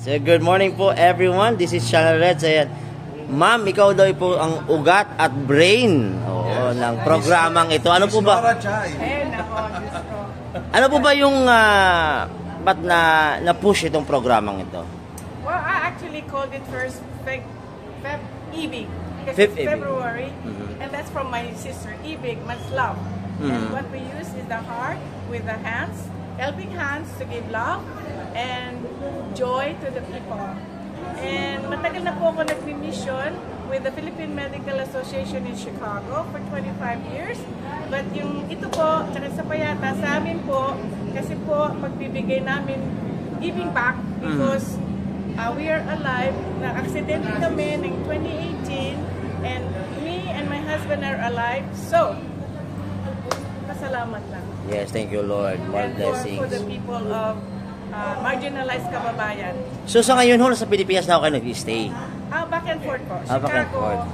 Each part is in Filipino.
So, good morning po everyone. This is Channel Red. Ayan. Ma'am, ikaw daw po ang ugat at brain ng programang ito. Ano po ba? Ano po ba yung ba't na-push itong programang ito? Well, I actually called it first Feb Ibig. Because it's February. And that's from my sister, Ibig, much love. And what we use is the heart with the hands, helping hands to give love and joy to the people. And matagal na po ako nag-mission with the Philippine Medical Association in Chicago for 25 years. But yung ito po, tsaka sa Payata, sa amin po, kasi po magbibigay namin giving back because we are alive. Na-aksidente kami ng 2018 and me and my husband are alive. So, pasalamat lang. Yes, thank you Lord. More blessings. For the people of marginalized kababayan. So sa ngayon ho, sa Pilipinas na ako kayo nag-stay? Back and forth po. Back and forth.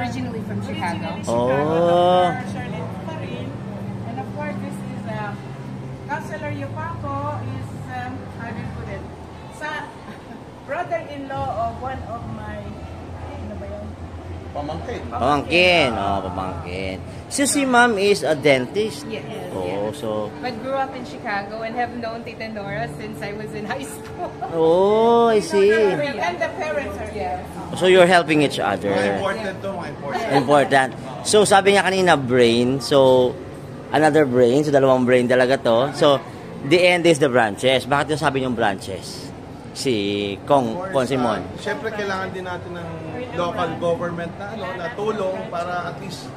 Originally from Chicago. Charlotte pa rin. And of course, this is Councilor Yupaco is, how do you put it? Brother-in-law of one of my, ano ba yun? Pamangkin. Pamangkin. So si ma'am is a dentist? Yes. So... But grew up in Chicago and have known Tita Nora since I was in high school. Oh, I see. And the parents are here. So you're helping each other. Important. So sabi niya kanina brain. So another brain. So dalawang brain talaga to. So the end is the branches. Bakit yung sabi niyong branches? Si Kong Simon. Siyempre kailangan din natin ng local government na tulong para at least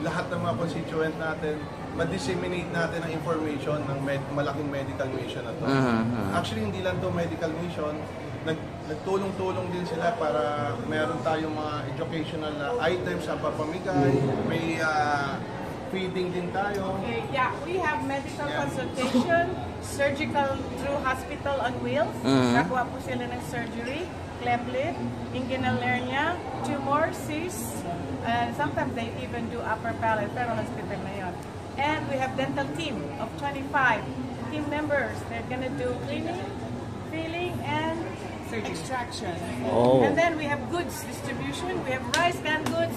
lahat ng mga constituent natin ma-disseminate natin ang information ng malaking medical mission na to. Actually, hindi lang to medical mission. Nagtulong-tulong din sila para meron tayong mga educational items sa papamigay. May feeding din tayo. Okay, yeah, we have medical consultation, surgical through hospital on wheels. Nakuha po sila ng surgery, cleft lip, inguinal hernia, tumor, cysts, and sometimes they even do upper palate, pero hospital na yun. And we have dental team of 25 team members. They're gonna do cleaning, filling, and extraction. And then we have goods distribution. We have rice, canned goods,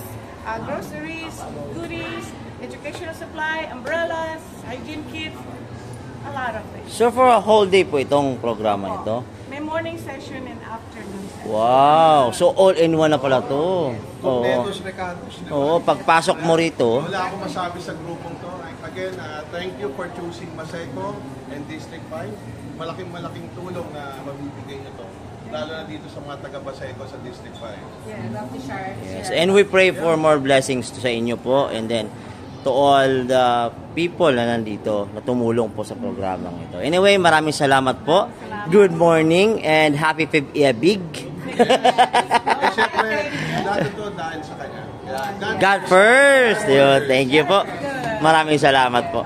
groceries, goodies, educational supply, umbrellas, hygiene kits, a lot of things. So for a whole day po itong programa nito? May morning session and afternoon session. Wow! So all-in-one na pala to. Completos recados. Oo, pagpasok mo rito. Wala akong masabi sa grupong to. Again, thank you for choosing Maseco and District 5. Malaking tulong na mabibigay nyo to. Lalo na dito sa mga taga-Baseco sa District 5. Yeah, love to share. Yes, and we pray for more blessings sa inyo po and then to all the people na nandito na tumulong po sa programang ito. Anyway, maraming salamat po. Good morning and happy Feb Ibig. Siyempre, lahat ito dahil sa kanya. God first. Thank you po. Maraming salamat po.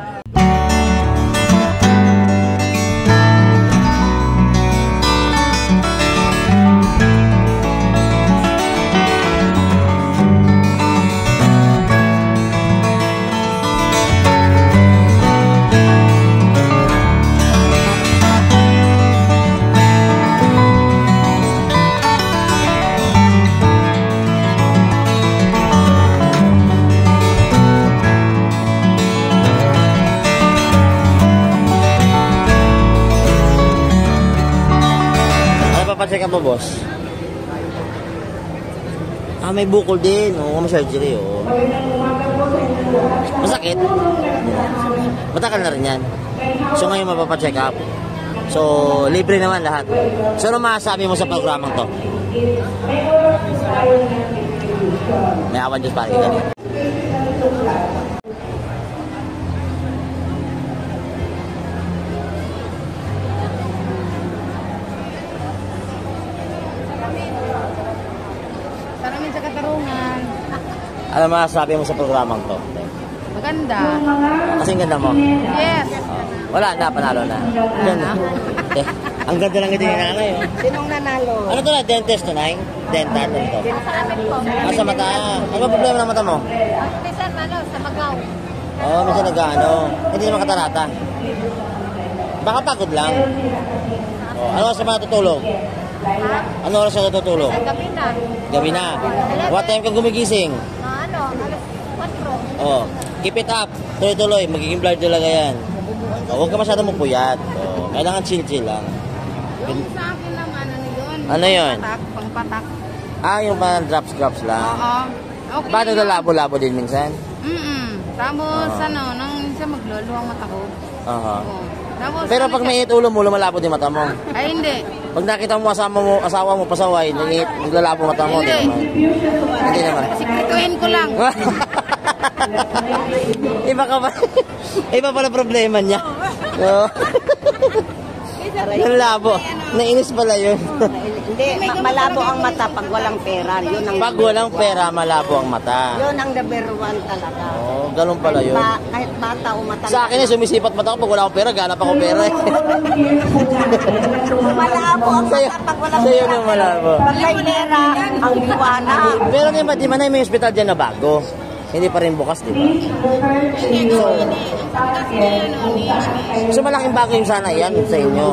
Check up mo, boss. May bukol din. Oo, may surgery. Oo. Masakit? Matagal na rin yan. So, ngayon mapapacheck up. So, libre naman lahat. So, ano masasabi mo sa programang to? May awan Diyos pare. Salamin sa katarungan. Ano masasabi mo sa programang to? Maganda. Kasing ganda mo? Yes. Wala na, panalo na. Ganda. Ang ganda lang ito yung nanay. Sinong nanalo? Ano to na? Dentist to na? Dental to ito? Sa mata. Ano ba problema ng mata mo? Minsan sa magaw. Oo, minsan nag-ano. Hindi naman katarata. Baka pagod lang. Ano sa mga tutulog? Ano oras ka natutulog? Ay, gabi na. Gabi na. What time ka gumigising? Alas 4. Oh, keep it up. Tuloy-tuloy, magiging blur talaga yan. Oh, huwag ka masyadong mapuyat. Oh, kailangan chill-chill lang. Yung sa akin lang, yun? Ano yun? Pangpatak. Yung parang drops lang. Oo. Okay. Bakit nalabo-labo din minsan? Tapos, nang minsan magluluwang mata ko. Aha. Oo. Tapos, Pero pag may ulo mo, lumalabo din mata mo. Ay, hindi. Pag nakita mo asawa mo pasaway, naglalabo mata mo, Hindi. Hindi naman. Sikretuhin ko lang. Iba ka ba? Iba pala problema niya. Oo. Ang labo. Nainis pala yun. Hindi, malabo ang mata pag walang pera. Yun ang Pag walang pera, malabo ang mata. Yun ang number one talaga. Oo, ganun pala yun. Kahit bata o matanda. Sa akin sumisipat mata ko pag wala akong pera, ganap ako pera eh. Malabo ang mata pag walang Sa'yo pera. na malabo. Pag may pera, ang liwanag. Pero di ba na may hospital dyan na bago? Hindi pa rin bukas, di ba? So malaking bago yung sana yan sa inyo.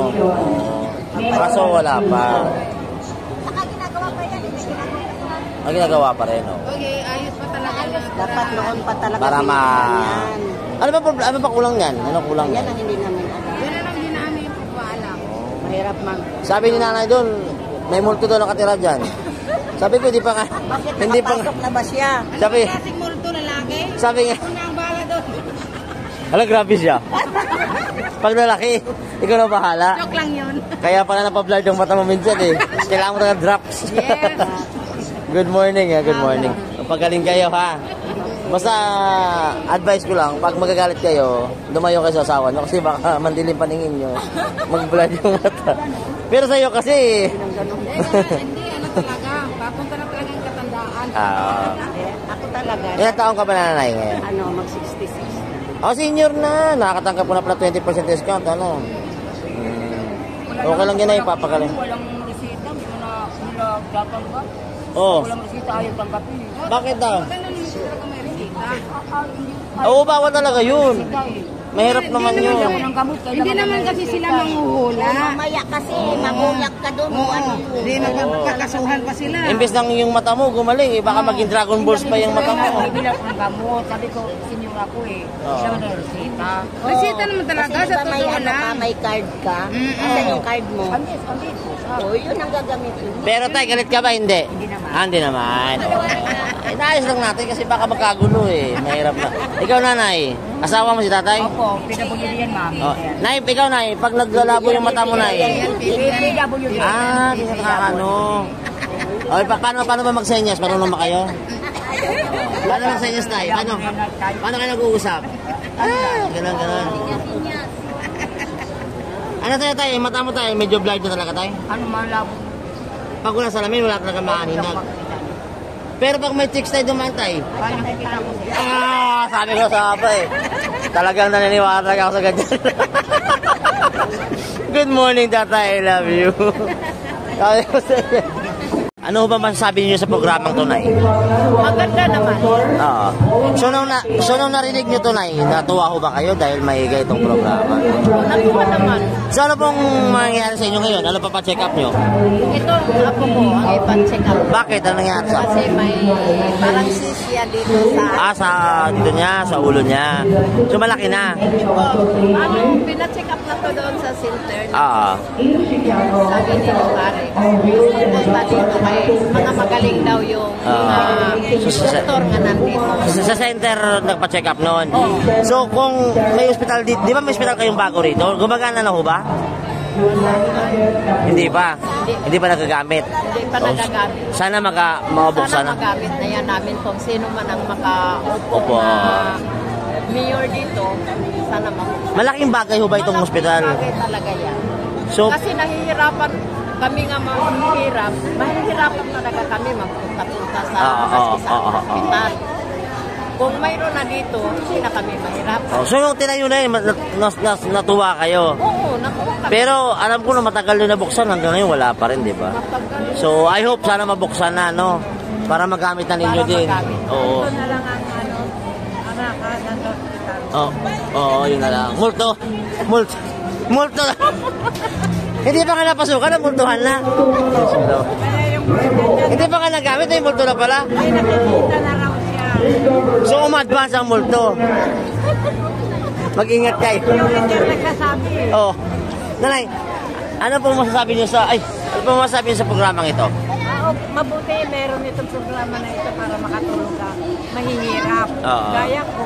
Kaso wala pa. Saka ginagawa pa yan. Ang ginagawa pa rin, oh. Okay, ayos pa talaga. Dapat noon pa talaga. Para yan. Ano ba kulang yan? Ano kulang Yan yan? ang hindi namin alam. Yun na lang din namin pagpaalam. Mahirap man. Sabi ni nanay doon, may multo doon nakatira dyan. Sabi ko, hindi pa nga. Bakit Hindi pa nga. nakapasok na ba siya? Sabi, Klaseng multo lalaki? sabi nga, Una ang bala doon. hala, grabe siya. Pag lalaki, ikaw na bahala. Joke lang yun. Kaya pala napablard yung mata mo minsan eh. Kailangan mo na drops. Yes. Good morning, good morning. Pagaling kayo ha. Basta advice ko lang, pag magagalit kayo, lumayo kayo sa asawa nyo kasi baka mandilim paningin nyo. Mag-blard yung mata. Pero sa'yo kasi... Hindi, talaga. Papunta na talaga ang katandaan. Ako talaga. Ilan taong ka ba nanay ngayon? Mag-66 na. Senior na. Nakakatanggap ko na pala 20% discount. Ano? Okay lang yan ay papagaling. Walang resita, hindi mo na nila tatanggap. Oo. Walang resita, ayaw tanggapin. Bakit daw? Maganda naman talaga may resita. Oo, bawal talaga yun. Mahirap naman yun. Ng gamot, Hindi naman kasi sila manghuhula. Mamaya kasi, maguyak ka doon. Hindi, magkakasuhan pa sila. Imbes nang yung mata mo gumaling, baka maging Dragon Balls pa yung mata mo. Bibila ko ng gamot. Sabi ko, senior ako eh. Siya na resita. Resita naman talaga, Kasi sa diba may totoo ano ka, lang. may card ka. Asan yung card mo? Amis. Yun ang gagamitin mo. Pero tay, galit ka ba? Hindi. Hindi naman. Inaayos lang natin kasi baka magkagulo eh. Mahirap na. Ikaw nanay, asawa mo si tatay? Opo, PWD yan, mami. Nay, ikaw nay, pag naglalabo yung mata mo nay. PWD. Di na nakakano. Okay, paano ba magsenyas? Marunong ba kayo? Paano magsenyas tayo? Paano kayo nag-uusap? Ganon. Ano tayo? Mata mo tayo, medyo blind na talaga tayo. Ano malabo? Pag wala salamin, wala talaga maaninag. Pero pag may chicks tayo dumaan tayo. Ay, nakikita ko siya. Sabi ko sa apa eh. Talagang naniniwala talaga ako sa ganyan. Good morning, Tata. I love you. Sabi ko sa inyo. Ano ba masasabi niyo sa programang tunay? Maganda naman. Oo. So nung narinig niyo tunay, natuwa ho ba kayo dahil maigay itong programa? Natuwa naman. So ano pong mangyayari sa inyo ngayon? Ano pa pa-check up niyo? Ito, apo ko, ang ipan-check up. Bakit? Ano nangyari sa... Kasi may parang sisya dito sa... Dito niya, sa ulo niya. So malaki na. Pina-check up na to doon sa center. Oo. Sabi ni pare, pupunta dito kay mga magaling daw yung doktor nga nandito. Sa center nagpa-check up noon. So kung may hospital dito, di ba may hospital kayong bago rito? Gumagana na ho ba? Hindi pa. Hindi pa nagagamit. Hindi pa nagagamit. Sana makabuksan Sana na. magamit na yan namin kung sino man ang makaupo Opo. na mayor dito. Sana makaupo. Malaking bagay ho ba itong hospital? Bagay talaga yan. So, Kasi nahihirapan kami nga mahihirapan talaga kami magpunta-punta sa hospital. Kung mayroon na dito, hindi na kami mahirapan. so yung tinayo na yun, natuwa kayo. Oo, nakuha kami. Pero alam ko na matagal na nabuksan, hanggang ngayon wala pa rin, di ba? So I hope sana mabuksan na, no? Para magamit na ninyo Para din. magamit. Oo. Ito na lang ang nakakasang hospital. Oo, yun na lang. Multo. Hindi pa nga napasukan, namultuhan na. Hindi pa nga nagamit, ay multo na pala. Ay, nakikita na raw siya. So, umadvance ang multo. Mag-ingat kayo. Yung hindi nagsasabi. Oh. Nanay, ano po masasabi niyo sa, ano po masasabi niyo sa programang ito? Mabuti meron itong programa na ito para makatulong ka. Mahihirap. Oo. Gaya ko,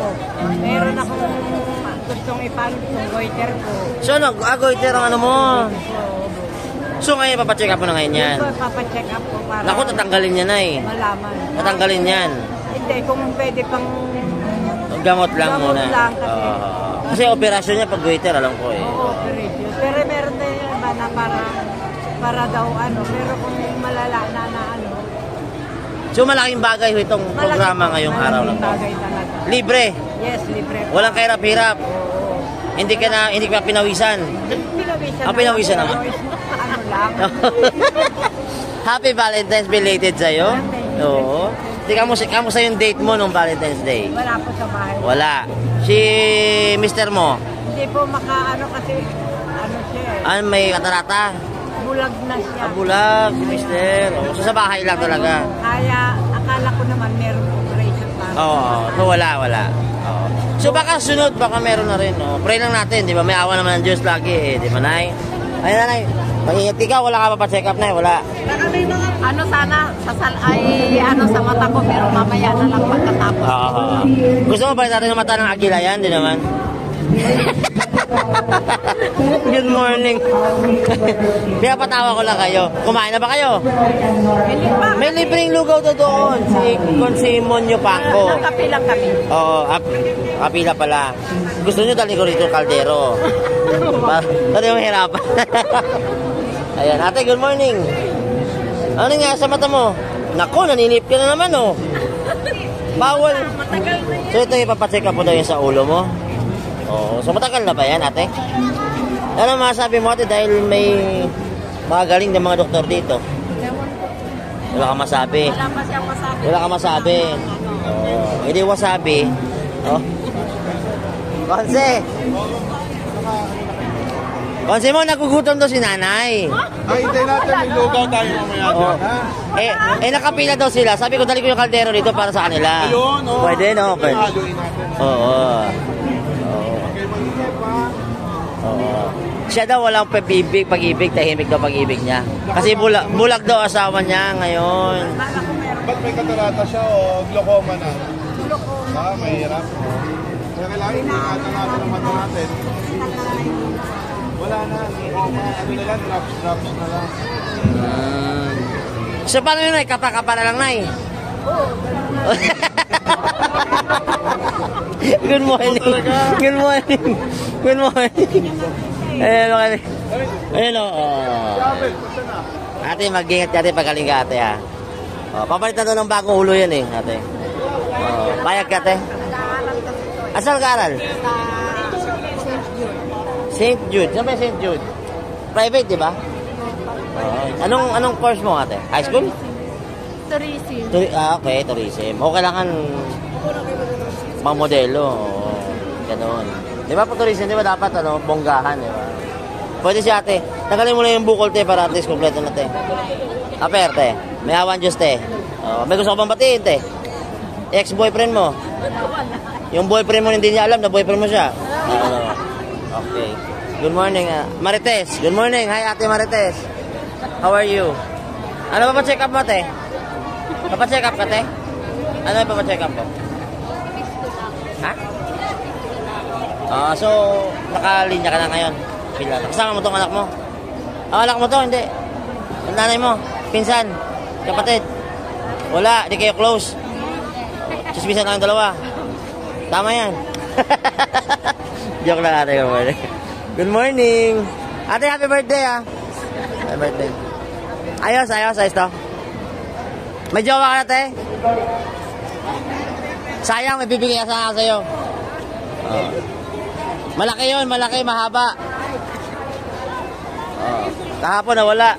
meron akong gustong ipalo yung goiter ko. So, goiter ang ano mo? So, ngayon, papacheck up mo na ngayon yan. Ito, papacheck up ko para Naku, tatanggalin niya na eh. malaman. Tatanggalin yan. Hindi, kung pwede pang Gamot lang Gamot muna. lang kasi. Kasi operasyon niya pag goiter, alam ko eh. operation. Pero meron na yung iba na para daw ano. Pero kung malala na ano. So, malaking bagay itong programa ngayong araw na to. Bagay talaga. Libre. Yes, libre. Walang kahirap-hirap. Hindi ka pinawisan. Pinawisan Ah, pinawisan naman. Ano lang. Happy Valentine's belated sa'yo. Oo. Di kamusta yung date mo nung Valentine's Day? Wala po sa bahay. Wala. Si mister mo? Hindi po makaano kasi ano siya eh. May katarata? Bulag na siya. Bulag, si mister. So sa bahay lang talaga? Kaya akala ko naman meron operation pa. Oo. So wala. Oo. So baka sunod, baka meron na rin. No? Pray lang natin, di ba? May awa naman ng Diyos lagi eh. Di ba, Nay? Ay, Nanay. Pag-ingat ka, wala ka pa pa-check up na eh. Wala. Ano sana sa mata ko pero mamaya na lang pagkatapos. Gusto mo ba natin ng mata ng agila yan? Di naman. Good morning. Pinapatawa ko lang kayo. Kumain na ba kayo? May libreng lugaw to doon. Si Monyo Pangko. Nakapilang kami. Oo, kapila pala. Gusto nyo dali ko rito kaldero. Dali mo hirapan. Ayan, ate, good morning. Ano nga sa mata mo? Nako, naninip ka na naman, oh. Bawal. So ito ipapacheck up mo daw yan sa ulo mo. Oo, so matagal na ba yan, ate? Ano masabi mo, ate, dahil may magaling na mga doktor dito? Wala kang masabi. Wala kang masabi. Oo, hindi wasabi. Oh. Konse mo, nagugutom daw si nanay. Ay, hindi natin. May lugaw tayo mamaya dyan, ha? Nakapila daw sila. Sabi ko, dali ko yung kaldero dito para sa kanila. Ayun, oh. Pwede, no? Pwede. Haluin natin. Oo. Okay, mag-ingat pa. Oo. Siya daw walang pag-ibig, tahimik daw pag-ibig niya. Kasi bulag daw asawa niya ngayon. Ba't may katarata siya o glaucoma na? Mahirap. Kaya kailangan ingatan natin ang mata natin. Wala na. Ano na lang, drops na lang. So paano yun, Nay? Kapa-kapa na lang, Nay. Good morning. Good morning. Good morning. Ayan o. Ate, mag-ingat ka ate pagaling ka ate ha. Papalit na doon ng bagong ulo yan eh, ate. Payag ka ate. Asal ka aral? St. Jude. Saan ba St. Jude? Private, di ba? Anong course mo ate? High school? Tourism. Okay, tourism. O kailangan mga modelo. Ganon. Di ba po tourism, di ba dapat bonggahan, di ba? Pwede si ate. Tagalin mo na yung bukol te para at least kompleto na te. Aper te. May awan Diyos te. May gusto ko bang batiin te? Ex-boyfriend mo? Yung boyfriend mo hindi niya alam na boyfriend mo siya? Okay. Good morning. Marites. Good morning. Hi ate Marites. How are you? Ano pa check up mo te? Papacheck up ka, te? Ano yung papacheck up ko? Ha? So, nakalinya ka na ngayon. Kasama mo tong anak mo? Anak mo to, hindi. Ang nanay mo, pinsan, kapatid. Wala, di kayo close. Chismisan lang yung dalawa. Tama yan. Joke lang ate, good morning. Good morning. Ate, happy birthday ah. Happy birthday. Ayos to. May jowa ka na, te? Sayang, may bibigay ka sa'yo. Malaki yun, mahaba. Kahapon na wala.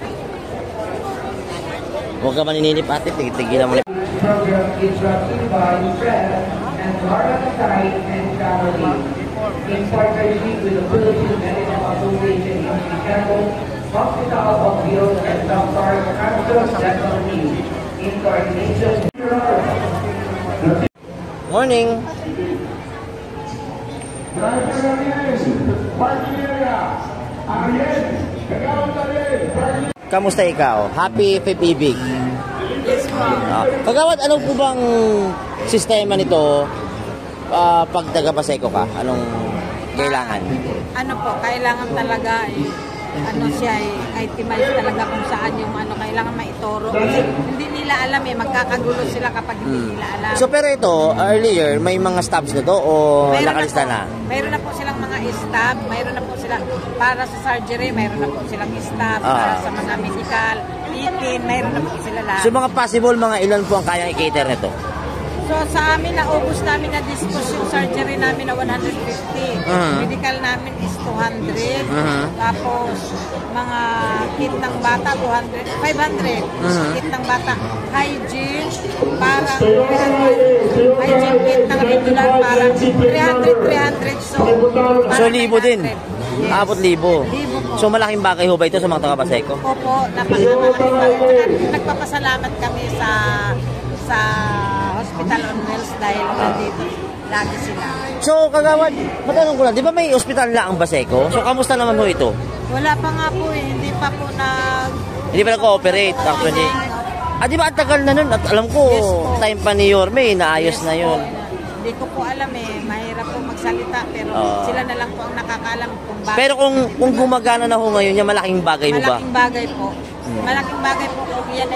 Huwag ka maninilip ate, tigilan mo. Program is brought to you by Fred and Laura Side and Family in partnership with the Philippine Medical Association in Chicago Hospital of Wheels and Dr. Carlos Dental Team in coordination. Morning. Kamusta ikaw? Happy Fifth Ibig? Yes po. Kagawad, ano po bang sistema nito pag taga-Paseco ka? Anong kailangan? Ano po, kailangan talaga ano siya itemize talaga kung saan yung ano kailangan maituro. Kasi hindi nila alam magkakagulo sila kapag hindi nila alam. So pero ito, earlier, may mga stops na to o nakalista na? Mayroon na po silang mga staff, mayroon na po silang para sa surgery, mayroon na po silang staff, para sa mga medical, itin, mayroon na po sila lahat. So mga possible, mga ilan po ang kayang i-cater nito? So sa amin, naubos namin na dispose yung surgery namin na 150. Medical namin is 200. Tapos mga kit ng bata, 500. Kit ng bata, hygiene, parang hygiene kit ng regular, parang 300. So libo din? Yes. Abot libo. Libo po. So malaking bagay ho ba ito sa mga taga-Paseco? Opo, napakalaking bagay. Nagpapasalamat kami sa Hospital on Wheels dahil nandito lagi sila. So, kagawad, matanong ko lang, di ba may ospital na ang Paseco? So, kamusta naman ho ito? Wala pa nga po hindi pa po Hindi pa nag-cooperate actually. Di ba ang tagal na nun? At alam ko, Yes po. time pa ni Yorme, naayos na yun. Hindi ko po alam mahirap po magsalita pero sila na lang po ang nakakaalam kung bakit. Pero kung gumagana na ho ngayon, yan malaking bagay ho ba? Malaking bagay po. Malaking bagay po kung yan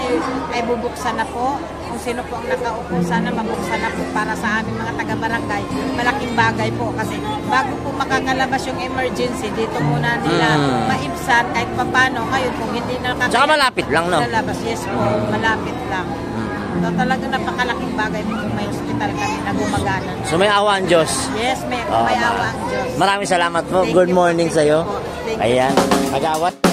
ay bubuksan na po. Kung sino po ang nakaupo, sana mabuksan na po para sa aming mga taga-barangay. Malaking bagay po kasi bago po makakalabas yung emergency, dito muna nila maibsan kahit papano. Ngayon kung hindi na Tsaka malapit lang, no? lalabas, yes po, malapit lang. So talaga napakalaking bagay po kung may hospital kami na gumagana. So, may awa ang Diyos. Yes, may awa ang Diyos. Maraming salamat po. Thank Good you po, morning thank you sa'yo. po. Thank you. Ayan. Kagawad.